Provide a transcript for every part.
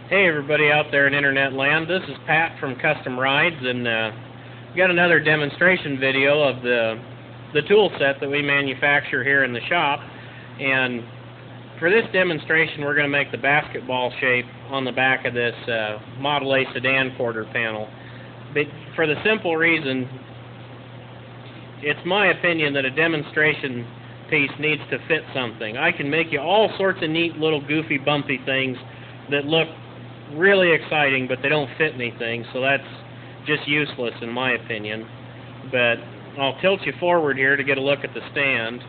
Hey everybody out there in internet land, this is Pat from Custom Rides, and we got another demonstration video of the tool set that we manufacture here in the shop. And for this demonstration we're going to make the basketball shape on the back of this Model A sedan quarter panel. But for the simple reason, it's my opinion that a demonstration piece needs to fit something. I can make you all sorts of neat little goofy bumpy things that look really exciting, but they don't fit anything, so that's just useless in my opinion. But I'll tilt you forward here to get a look at the stand.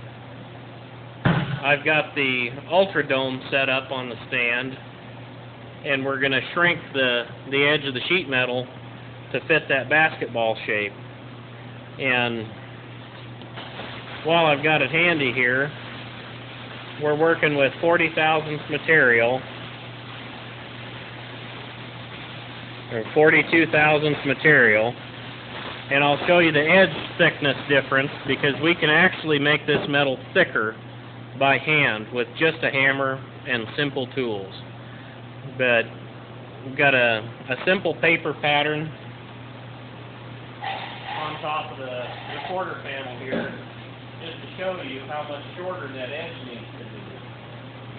I've got the Ultra Dome set up on the stand, and we're going to shrink the edge of the sheet metal to fit that basketball shape. And while I've got it handy here, we're working with 40 thousandths material, or 42 thousandths material, and I'll show you the edge thickness difference because we can actually make this metal thicker by hand with just a hammer and simple tools. But we've got a simple paper pattern on top of the quarter panel here just to show you how much shorter that edge needs to be.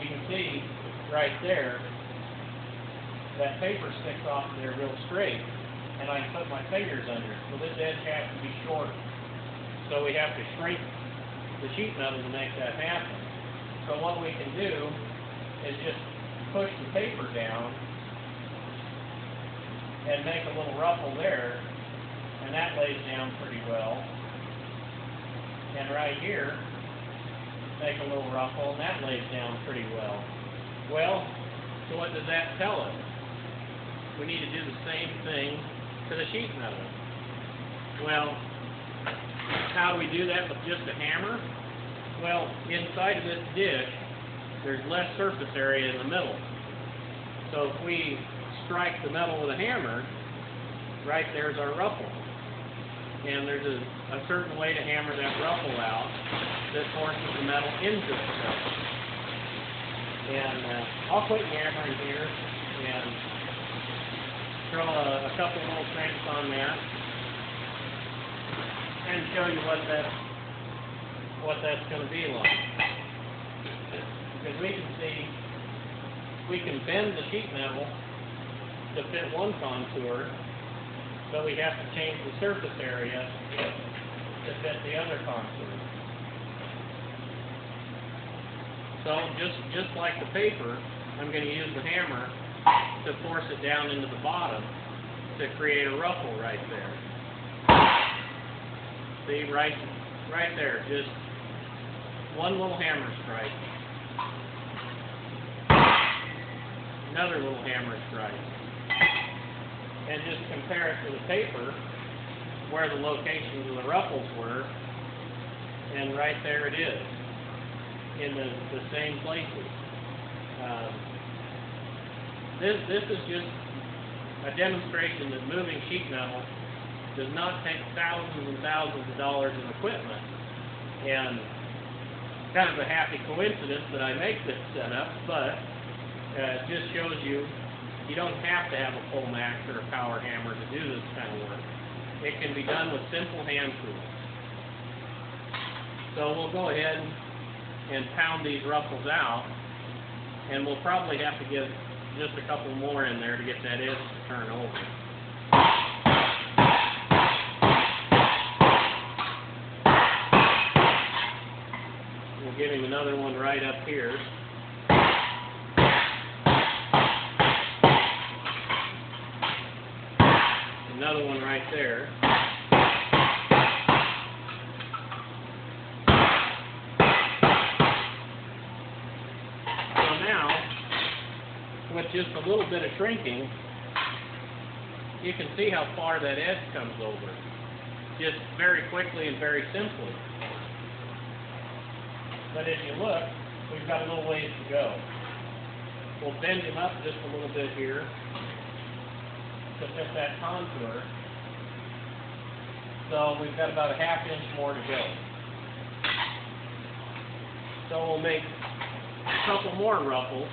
You can see right there that paper sticks off there real straight, and I can put my fingers under it. So this edge has to be shorter. So we have to shrink the sheet metal to make that happen. So what we can do is just push the paper down and make a little ruffle there, and that lays down pretty well. And right here, make a little ruffle, and that lays down pretty well. Well, so what does that tell us? We need to do the same thing to the sheet metal. Well, how do we do that with just a hammer? Well, inside of this dish, there's less surface area in the middle. So if we strike the metal with a hammer, right there's our ruffle. And there's a certain way to hammer that ruffle out that forces the metal into itself. And I'll quit hammering here and throw a couple little cranks on that and show you what that's going to be like. Because we can see we can bend the sheet metal to fit one contour, but we have to change the surface area to fit the other contour. So just like the paper, I'm going to use the hammer to force it down into the bottom to create a ruffle right there. See, right there, just one little hammer strike. Another little hammer strike. And just compare it to the paper where the locations of the ruffles were, and right there it is, in the same places. This is just a demonstration that moving sheet metal does not take thousands and thousands of dollars in equipment. And kind of a happy coincidence that I make this setup, but it just shows you don't have to have a full max or a power hammer to do this kind of work. It can be done with simple hand tools. So we'll go ahead and pound these ruffles out, and we'll probably have to get just a couple more in there to get that edge to turn over. We'll give him another one right up here. Another one right there. So now, with just a little bit of shrinking, you can see how far that edge comes over. Just very quickly and very simply. But as you look, we've got a little ways to go. We'll bend him up just a little bit here to fit that contour. So we've got about a ½ inch more to go. So we'll make a couple more ruffles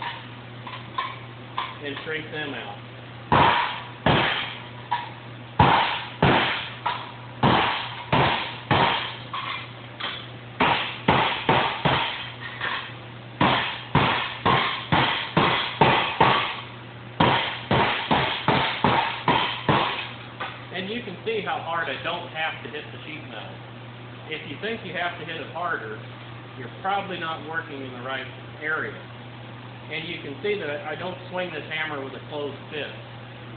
and shrink them out. And you can see how hard I don't have to hit the sheet metal. If you think you have to hit it harder, you're probably not working in the right area. And you can see that I don't swing this hammer with a closed fist.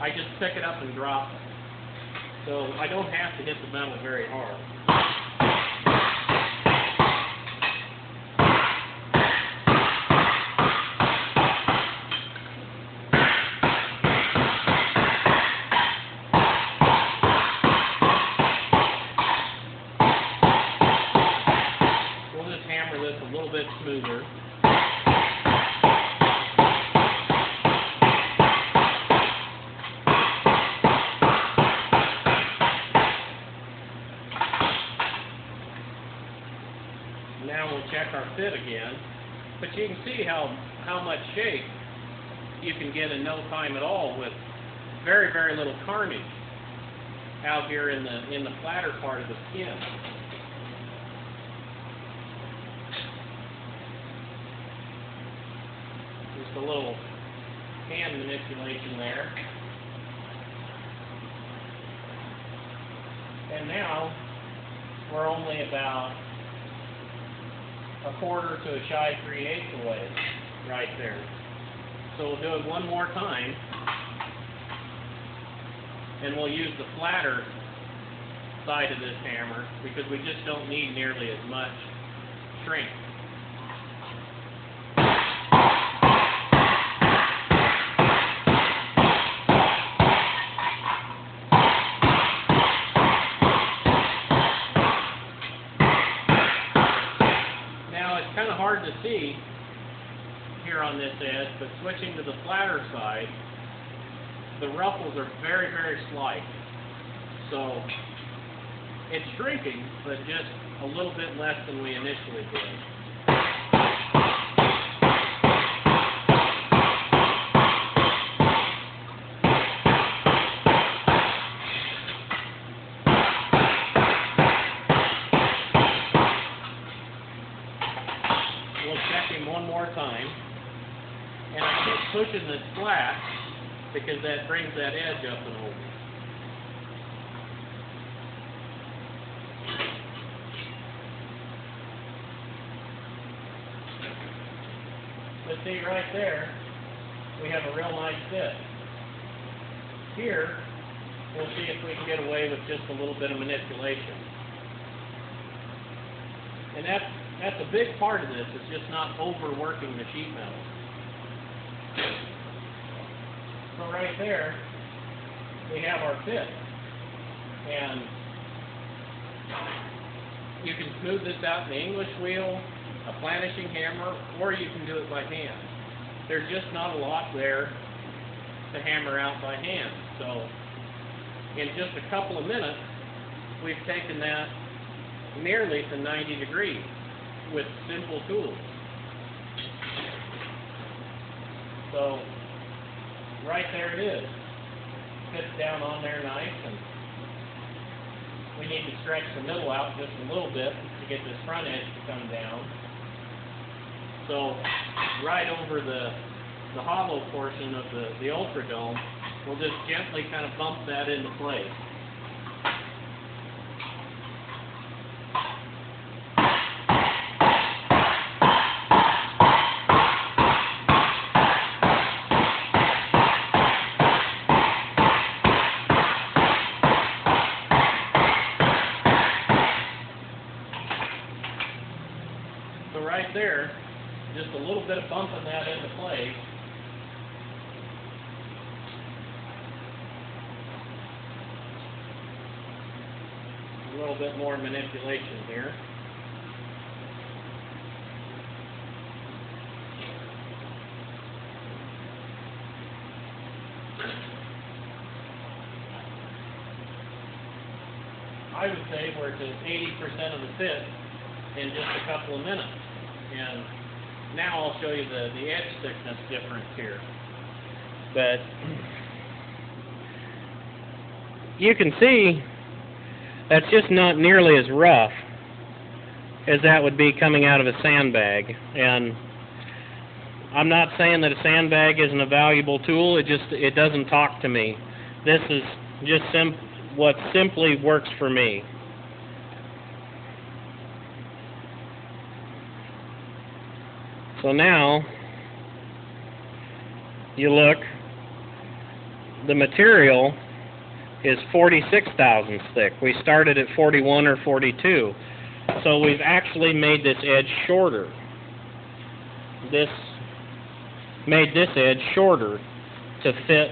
I just pick it up and drop it. So I don't have to hit the metal very hard. Hammer this a little bit smoother. Now we'll check our fit again, but you can see how much shape you can get in no time at all with very, very little carnage out here in the flatter part of the skin. Just a little hand manipulation there. And now we're only about a quarter to a shy 3/8 away right there. So we'll do it one more time, and we'll use the flatter side of this hammer because we just don't need nearly as much shrink. Kind of hard to see here on this edge, but switching to the flatter side, the ruffles are very, very slight. So it's shrinking, but just a little bit less than we initially did. We'll check him one more time, and I keep pushing this flat because that brings that edge up and over. But see right there, we have a real nice fit. Here, we'll see if we can get away with just a little bit of manipulation. And that's a big part of this, is just not overworking the sheet metal. So right there, we have our fit. And you can smooth this out in the English wheel, a planishing hammer, or you can do it by hand. There's just not a lot there to hammer out by hand. So in just a couple of minutes, we've taken that nearly to 90 degrees with simple tools. So right there it is. Fits down on there nice, and we need to stretch the middle out just a little bit to get this front edge to come down. So right over the hollow portion of the Ultra Dome, we'll just gently kind of bump that into place. So right there, just a little bit of bumping that into place. A little bit more manipulation here. I would say we're to 80% of the fit in just a couple of minutes. And now I'll show you the edge thickness difference here. But you can see that's just not nearly as rough as that would be coming out of a sandbag. And I'm not saying that a sandbag isn't a valuable tool, it doesn't talk to me. This is just what simply works for me. So now you look, the material is 46 thousandths thick. We started at 41 or 42. So we've actually made this edge shorter. This made this edge shorter to fit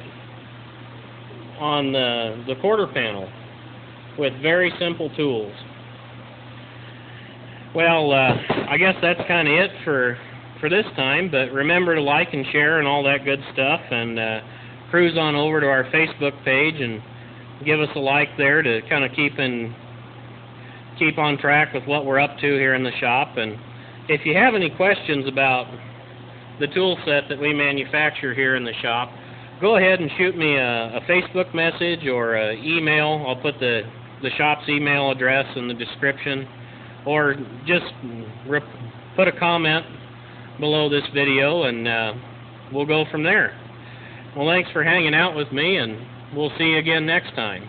on the quarter panel with very simple tools. Well, I guess that's kind of it for this time, but remember to like and share and all that good stuff, and cruise on over to our Facebook page and give us a like there to kind of keep on track with what we're up to here in the shop. And if you have any questions about the tool set that we manufacture here in the shop, go ahead and shoot me a Facebook message or an email. I'll put the shop's email address in the description, or just put a comment below this video, and we'll go from there. Well, thanks for hanging out with me, and we'll see you again next time.